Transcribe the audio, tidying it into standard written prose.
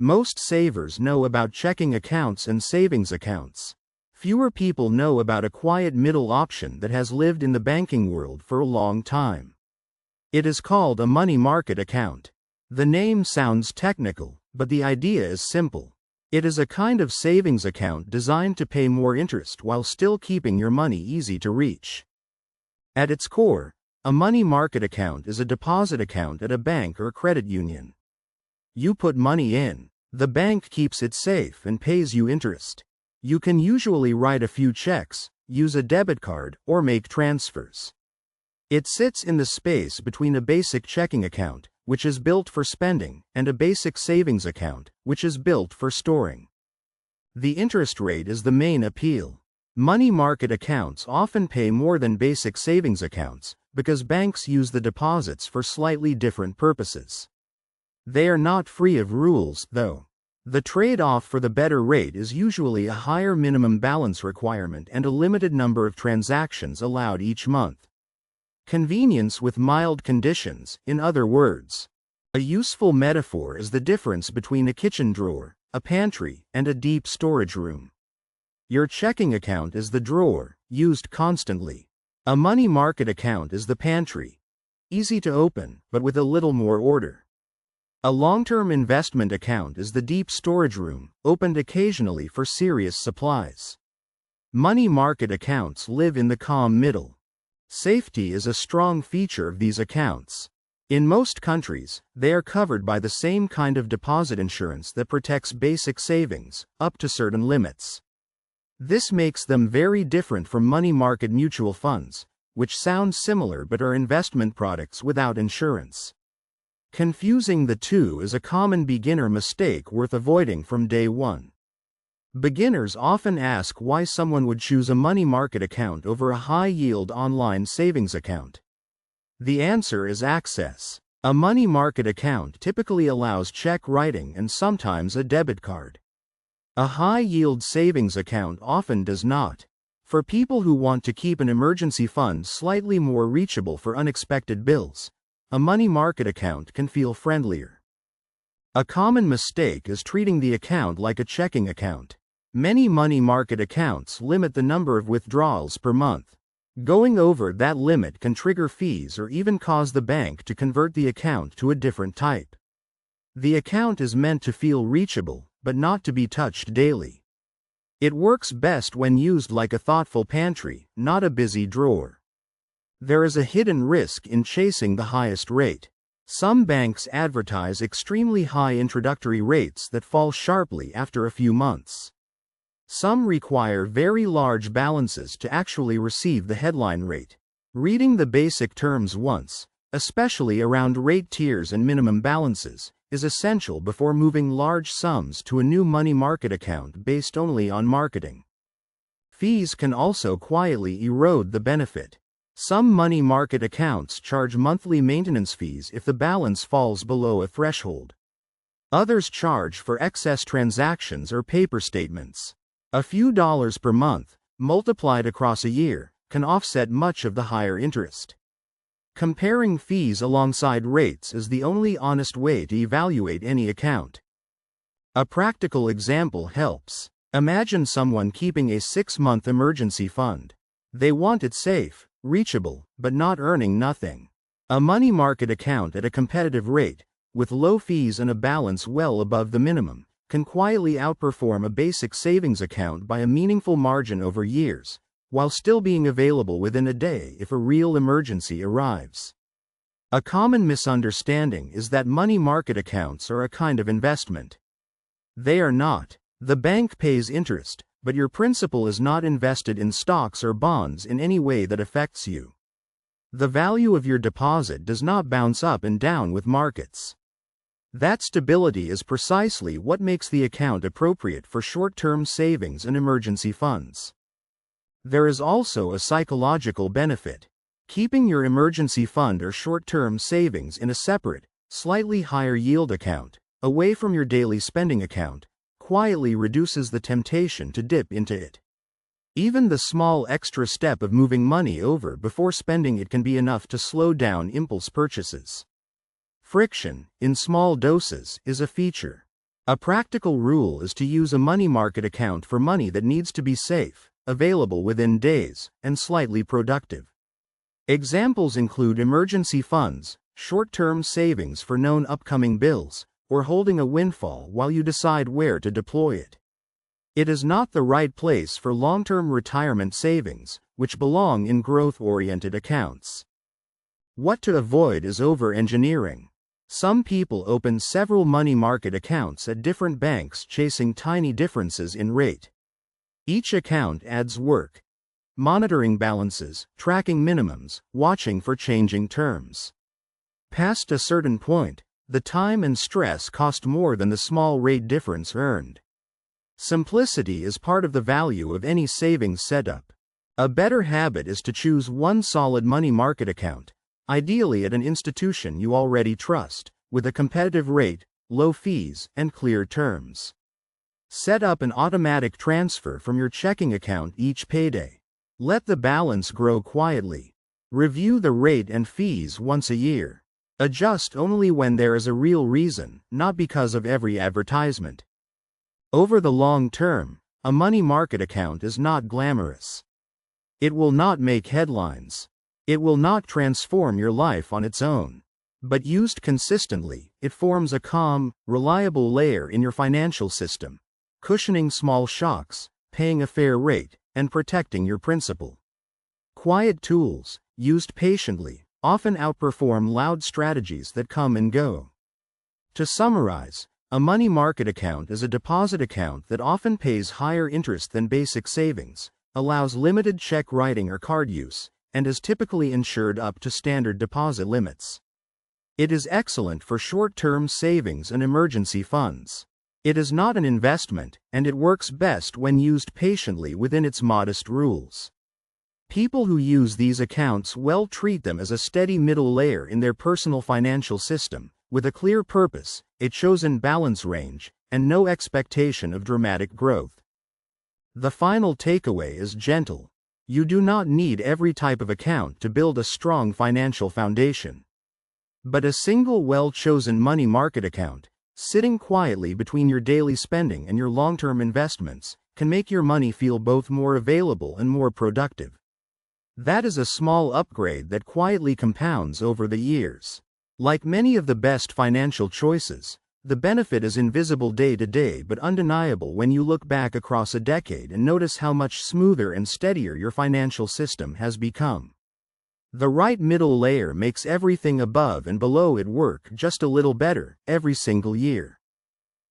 Most savers know about checking accounts and savings accounts. Fewer people know about a quiet middle option that has lived in the banking world for a long time. It is called a money market account. The name sounds technical, but the idea is simple. It is a kind of savings account designed to pay more interest while still keeping your money easy to reach. At its core, a money market account is a deposit account at a bank or credit union. You put money in. The bank keeps it safe and pays you interest. You can usually write a few checks, use a debit card, or make transfers. It sits in the space between a basic checking account, which is built for spending, and a basic savings account, which is built for storing. The interest rate is the main appeal. Money market accounts often pay more than basic savings accounts, because banks use the deposits for slightly different purposes. They are not free of rules, though. The trade-off for the better rate is usually a higher minimum balance requirement and a limited number of transactions allowed each month. Convenience with mild conditions, in other words. A useful metaphor is the difference between a kitchen drawer, a pantry, and a deep storage room. Your checking account is the drawer, used constantly. A money market account is the pantry. Easy to open, but with a little more order. A long-term investment account is the deep storage room, opened occasionally for serious supplies. Money market accounts live in the calm middle. Safety is a strong feature of these accounts. In most countries, they are covered by the same kind of deposit insurance that protects basic savings, up to certain limits. This makes them very different from money market mutual funds, which sound similar but are investment products without insurance. Confusing the two is a common beginner mistake worth avoiding from day one. Beginners often ask why someone would choose a money market account over a high-yield online savings account. The answer is access. A money market account typically allows check writing and sometimes a debit card. A high-yield savings account often does not. For people who want to keep an emergency fund slightly more reachable for unexpected bills, a money market account can feel friendlier. A common mistake is treating the account like a checking account. Many money market accounts limit the number of withdrawals per month. Going over that limit can trigger fees or even cause the bank to convert the account to a different type. The account is meant to feel reachable, but not to be touched daily. It works best when used like a thoughtful pantry, not a busy drawer. There is a hidden risk in chasing the highest rate. Some banks advertise extremely high introductory rates that fall sharply after a few months. Some require very large balances to actually receive the headline rate. Reading the basic terms once, especially around rate tiers and minimum balances, is essential before moving large sums to a new money market account based only on marketing. Fees can also quietly erode the benefit. Some money market accounts charge monthly maintenance fees if the balance falls below a threshold. Others charge for excess transactions or paper statements. A few dollars per month, multiplied across a year, can offset much of the higher interest. Comparing fees alongside rates is the only honest way to evaluate any account. A practical example helps. Imagine someone keeping a 6-month emergency fund. They want it safe, reachable, but not earning nothing. A money market account at a competitive rate, with low fees and a balance well above the minimum, can quietly outperform a basic savings account by a meaningful margin over years, while still being available within a day if a real emergency arrives. A common misunderstanding is that money market accounts are a kind of investment. They are not. The bank pays interest, but your principal is not invested in stocks or bonds in any way that affects you. The value of your deposit does not bounce up and down with markets. That stability is precisely what makes the account appropriate for short-term savings and emergency funds. There is also a psychological benefit. Keeping your emergency fund or short-term savings in a separate, slightly higher yield account, away from your daily spending account, quietly reduces the temptation to dip into it. Even the small extra step of moving money over before spending it can be enough to slow down impulse purchases. Friction, in small doses, is a feature. A practical rule is to use a money market account for money that needs to be safe, available within days, and slightly productive. Examples include emergency funds, short-term savings for known upcoming bills, or holding a windfall while you decide where to deploy it. It is not the right place for long-term retirement savings, which belong in growth-oriented accounts. What to avoid is over-engineering. Some people open several money market accounts at different banks chasing tiny differences in rate. Each account adds work. Monitoring balances, tracking minimums, watching for changing terms. Past a certain point, the time and stress cost more than the small rate difference earned. Simplicity is part of the value of any savings setup. A better habit is to choose one solid money market account, ideally at an institution you already trust, with a competitive rate, low fees, and clear terms. Set up an automatic transfer from your checking account each payday. Let the balance grow quietly. Review the rate and fees once a year. Adjust only when there is a real reason, not because of every advertisement. Over the long term, a money market account is not glamorous. It will not make headlines. It will not transform your life on its own. But used consistently, it forms a calm, reliable layer in your financial system, cushioning small shocks, paying a fair rate, and protecting your principal. Quiet tools, used patiently, often outperform loud strategies that come and go. To summarize, a money market account is a deposit account that often pays higher interest than basic savings, allows limited check writing or card use, and is typically insured up to standard deposit limits. It is excellent for short-term savings and emergency funds. It is not an investment, and it works best when used patiently within its modest rules. People who use these accounts well treat them as a steady middle layer in their personal financial system, with a clear purpose, a chosen balance range, and no expectation of dramatic growth. The final takeaway is gentle. You do not need every type of account to build a strong financial foundation. But a single well-chosen money market account, sitting quietly between your daily spending and your long-term investments, can make your money feel both more available and more productive. That is a small upgrade that quietly compounds over the years. Like many of the best financial choices, the benefit is invisible day to day but undeniable when you look back across a decade and notice how much smoother and steadier your financial system has become. The right middle layer makes everything above and below it work just a little better every single year.